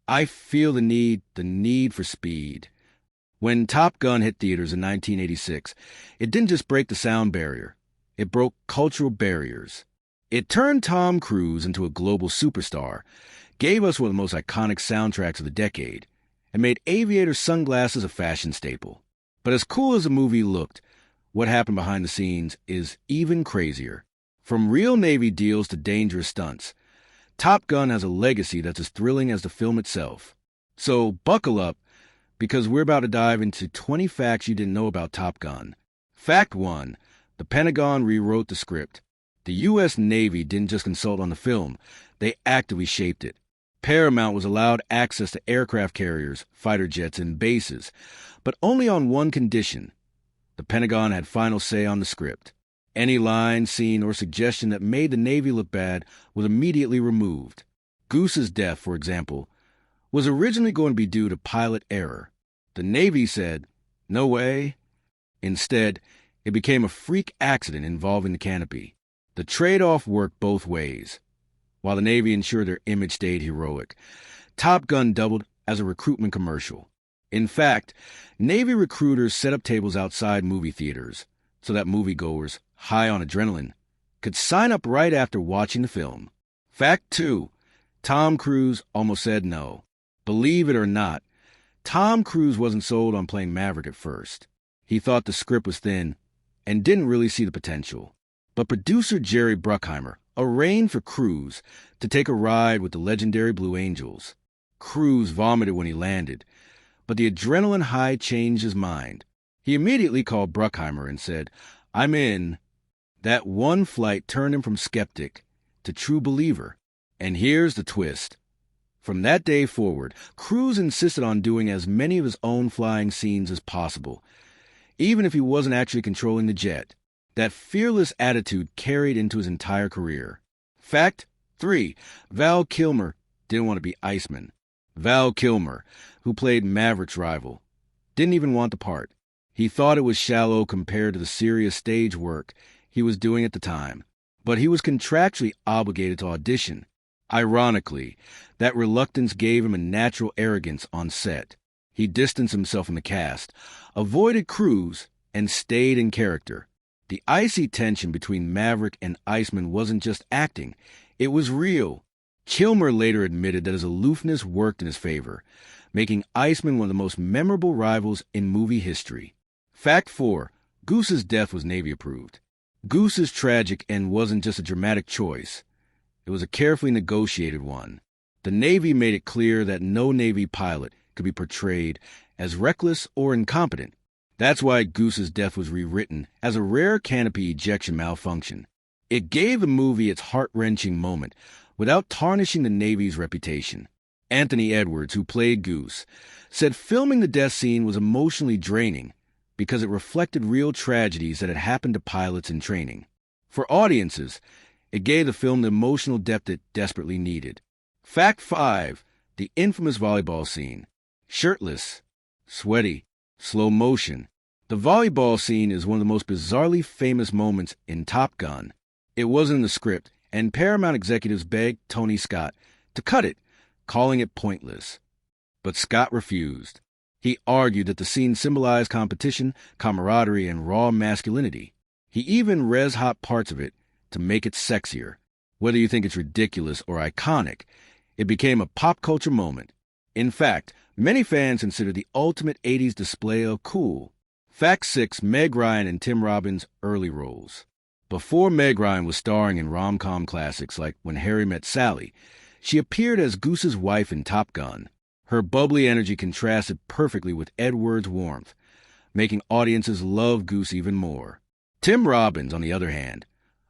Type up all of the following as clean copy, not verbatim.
I feel the need for speed. When Top Gun hit theaters in 1986, it didn't just break the sound barrier, it broke cultural barriers. It turned Tom Cruise into a global superstar, gave us one of the most iconic soundtracks of the decade, and made aviator sunglasses a fashion staple. But as cool as the movie looked, what happened behind the scenes is even crazier. From real Navy deals to dangerous stunts, Top Gun has a legacy that's as thrilling as the film itself. So buckle up, because we're about to dive into 20 facts you didn't know about Top Gun. Fact 1. The Pentagon rewrote the script. The U.S. Navy didn't just consult on the film, they actively shaped it. Paramount was allowed access to aircraft carriers, fighter jets, and bases, but only on one condition. The Pentagon had final say on the script. Any line, scene, or suggestion that made the Navy look bad was immediately removed. Goose's death, for example, was originally going to be due to pilot error. The Navy said, "No way." Instead, it became a freak accident involving the canopy. The trade-off worked both ways. While the Navy ensured their image stayed heroic, Top Gun doubled as a recruitment commercial. In fact, Navy recruiters set up tables outside movie theaters so that moviegoers, high on adrenaline, could sign up right after watching the film. Fact 2. Tom Cruise almost said no. Believe it or not, Tom Cruise wasn't sold on playing Maverick at first. He thought the script was thin and didn't really see the potential. But producer Jerry Bruckheimer arranged for Cruise to take a ride with the legendary Blue Angels. Cruise vomited when he landed, but the adrenaline high changed his mind. He immediately called Bruckheimer and said, "I'm in." That one flight turned him from skeptic to true believer. And here's the twist. From that day forward, Cruise insisted on doing as many of his own flying scenes as possible, even if he wasn't actually controlling the jet. That fearless attitude carried into his entire career. Fact 3. Val Kilmer didn't want to be Iceman. Val Kilmer, who played Maverick's rival, didn't even want the part. He thought it was shallow compared to the serious stage work he was doing at the time. But he was contractually obligated to audition. Ironically, that reluctance gave him a natural arrogance on set. He distanced himself from the cast, avoided Cruise, and stayed in character. The icy tension between Maverick and Iceman wasn't just acting, it was real. Kilmer later admitted that his aloofness worked in his favor, making Iceman one of the most memorable rivals in movie history. Fact 4. Goose's death was Navy-approved. Goose's tragic end wasn't just a dramatic choice. It was a carefully negotiated one. The Navy made it clear that no Navy pilot could be portrayed as reckless or incompetent. That's why Goose's death was rewritten as a rare canopy ejection malfunction. It gave the movie its heart-wrenching moment without tarnishing the Navy's reputation. Anthony Edwards, who played Goose, said filming the death scene was emotionally draining because it reflected real tragedies that had happened to pilots in training. For audiences, it gave the film the emotional depth it desperately needed. Fact 5. The infamous volleyball scene. Shirtless, sweaty, slow motion. The volleyball scene is one of the most bizarrely famous moments in Top Gun. It wasn't in the script, and Paramount executives begged Tony Scott to cut it, calling it pointless. But Scott refused. He argued that the scene symbolized competition, camaraderie, and raw masculinity. He even res-hot parts of it to make it sexier. Whether you think it's ridiculous or iconic, it became a pop culture moment. In fact, many fans consider the ultimate 80s display of cool. Fact 6. Meg Ryan and Tim Robbins' early roles. Before Meg Ryan was starring in rom-com classics like When Harry Met Sally, she appeared as Goose's wife in Top Gun. Her bubbly energy contrasted perfectly with Edward's warmth, making audiences love Goose even more. Tim Robbins, on the other hand,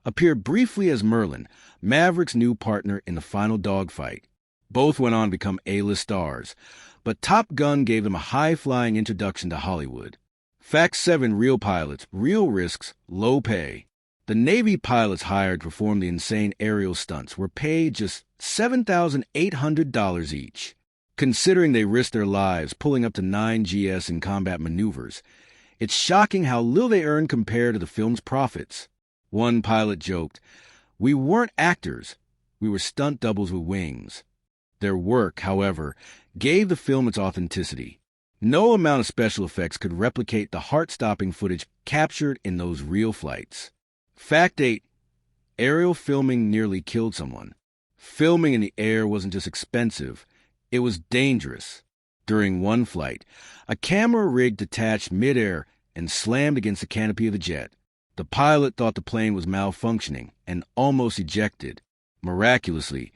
appeared briefly as Merlin, Maverick's new partner in the final dogfight. Both went on to become A-list stars, but Top Gun gave them a high-flying introduction to Hollywood. Fact 7. Real pilots, real risks, low pay. The Navy pilots hired to perform the insane aerial stunts were paid just $7,800 each. Considering they risked their lives pulling up to 9 GS in combat maneuvers, it's shocking how little they earned compared to the film's profits. One pilot joked, "We weren't actors, we were stunt doubles with wings." Their work, however, gave the film its authenticity. No amount of special effects could replicate the heart-stopping footage captured in those real flights. Fact 8. Aerial filming nearly killed someone. Filming in the air wasn't just expensive, it was dangerous. During one flight, a camera rig detached midair and slammed against the canopy of the jet. The pilot thought the plane was malfunctioning and almost ejected. Miraculously,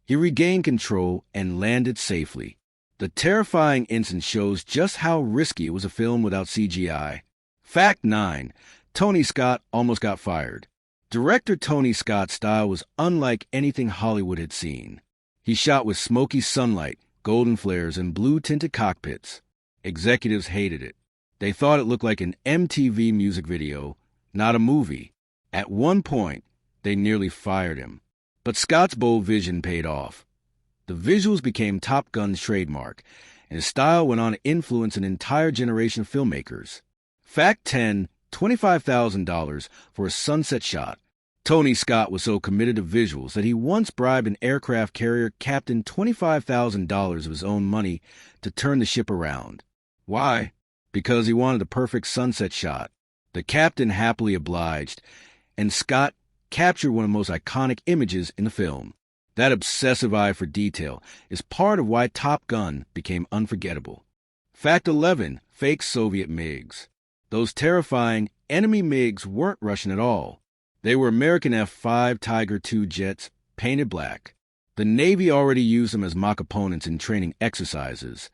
he regained control and landed safely. The terrifying incident shows just how risky it was to film without CGI. Fact 9. Tony Scott almost got fired. Director Tony Scott's style was unlike anything Hollywood had seen. He shot with smoky sunlight, golden flares, and blue-tinted cockpits. Executives hated it. They thought it looked like an MTV music video, not a movie. At one point, they nearly fired him. But Scott's bold vision paid off. The visuals became Top Gun's trademark, and his style went on to influence an entire generation of filmmakers. Fact 10. $25,000 for a sunset shot. Tony Scott was so committed to visuals that he once bribed an aircraft carrier captain $25,000 of his own money to turn the ship around. Why? Because he wanted a perfect sunset shot. The captain happily obliged, and Scott captured one of the most iconic images in the film. That obsessive eye for detail is part of why Top Gun became unforgettable. Fact 11. Fake Soviet MiGs. Those terrifying enemy MiGs weren't Russian at all. They were American F-5 Tiger II jets painted black. The Navy already used them as mock opponents in training exercises,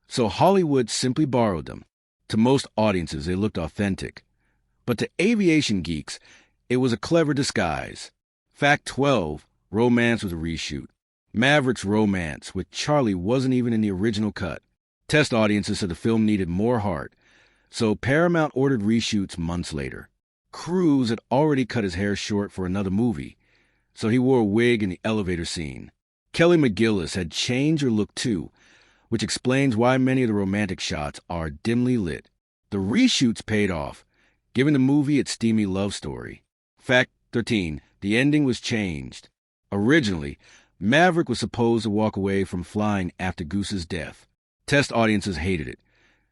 so Hollywood simply borrowed them. To most audiences, they looked authentic. But to aviation geeks, it was a clever disguise. Fact 12. Romance was a reshoot. Maverick's romance with Charlie wasn't even in the original cut. Test audiences said the film needed more heart, so Paramount ordered reshoots months later. Cruise had already cut his hair short for another movie, so he wore a wig in the elevator scene. Kelly McGillis had changed her look too, which explains why many of the romantic shots are dimly lit. The reshoots paid off, giving the movie its steamy love story. Fact 13. The ending was changed. Originally, Maverick was supposed to walk away from flying after Goose's death. Test audiences hated it,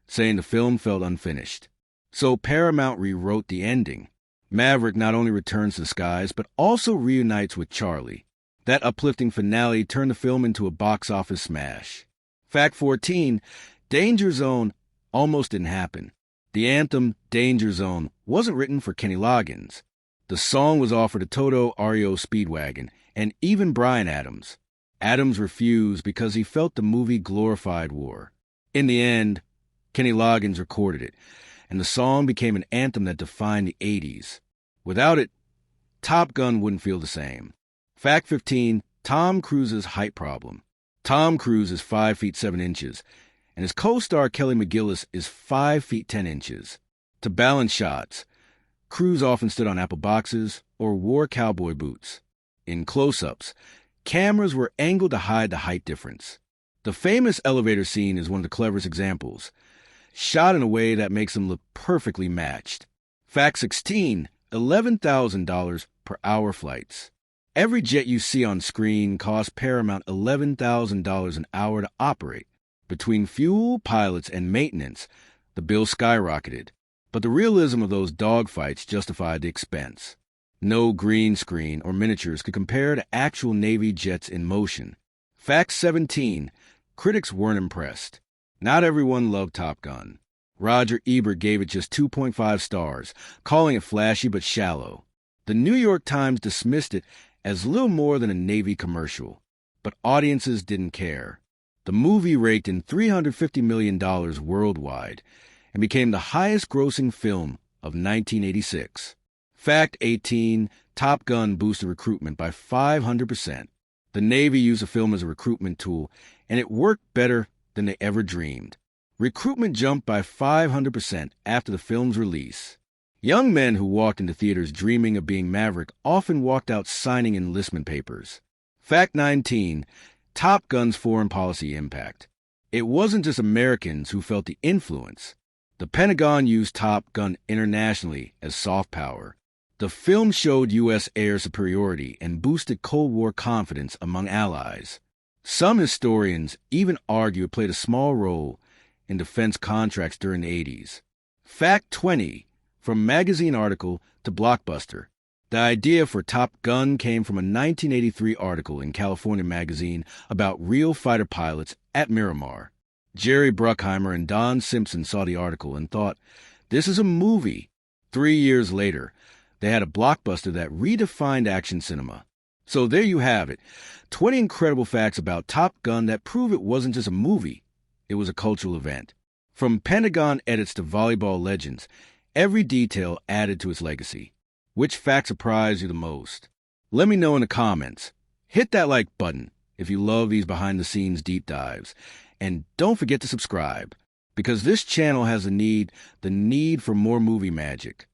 saying the film felt unfinished. So Paramount rewrote the ending. Maverick not only returns to the skies, but also reunites with Charlie. That uplifting finale turned the film into a box office smash. Fact 14. Danger Zone almost didn't happen. The anthem Danger Zone wasn't written for Kenny Loggins. The song was offered to Toto REO Speedwagon and even Bryan Adams. Adams refused because he felt the movie glorified war. In the end, Kenny Loggins recorded it, and the song became an anthem that defined the 80s. Without it, Top Gun wouldn't feel the same. Fact 15. Tom Cruise's height problem. Tom Cruise is 5 feet 7 inches, and his co-star Kelly McGillis is 5 feet 10 inches. To balance shots, Cruise often stood on apple boxes or wore cowboy boots. In close-ups, cameras were angled to hide the height difference. The famous elevator scene is one of the cleverest examples, shot in a way that makes them look perfectly matched. Fact 16. $11,000 per hour flights. Every jet you see on screen costs Paramount $11,000 an hour to operate. Between fuel, pilots, and maintenance, the bill skyrocketed. But the realism of those dogfights justified the expense. No green screen or miniatures could compare to actual Navy jets in motion. Fact 17. Critics weren't impressed. Not everyone loved Top Gun. Roger Ebert gave it just 2.5 stars, calling it flashy but shallow. The New York Times dismissed it as little more than a Navy commercial. But audiences didn't care. The movie raked in $350 million worldwide and became the highest-grossing film of 1986. Fact 18. Top Gun boosted recruitment by 500%. The Navy used the film as a recruitment tool, and it worked better than they ever dreamed. Recruitment jumped by 500% after the film's release. Young men who walked into theaters dreaming of being Maverick often walked out signing enlistment papers. Fact 19. Top Gun's foreign policy impact. It wasn't just Americans who felt the influence. The Pentagon used Top Gun internationally as soft power. The film showed U.S. air superiority and boosted Cold War confidence among allies. Some historians even argue it played a small role in defense contracts during the 80s. Fact 20, from magazine article to blockbuster. The idea for Top Gun came from a 1983 article in California Magazine about real fighter pilots at Miramar. Jerry Bruckheimer and Don Simpson saw the article and thought, this is a movie. 3 years later, they had a blockbuster that redefined action cinema. So there you have it, 20 incredible facts about Top Gun that prove it wasn't just a movie, it was a cultural event. From Pentagon edits to volleyball legends, every detail added to its legacy. Which fact surprised you the most? Let me know in the comments. Hit that like button if you love these behind-the-scenes deep dives. And don't forget to subscribe, because this channel has the need for more movie magic.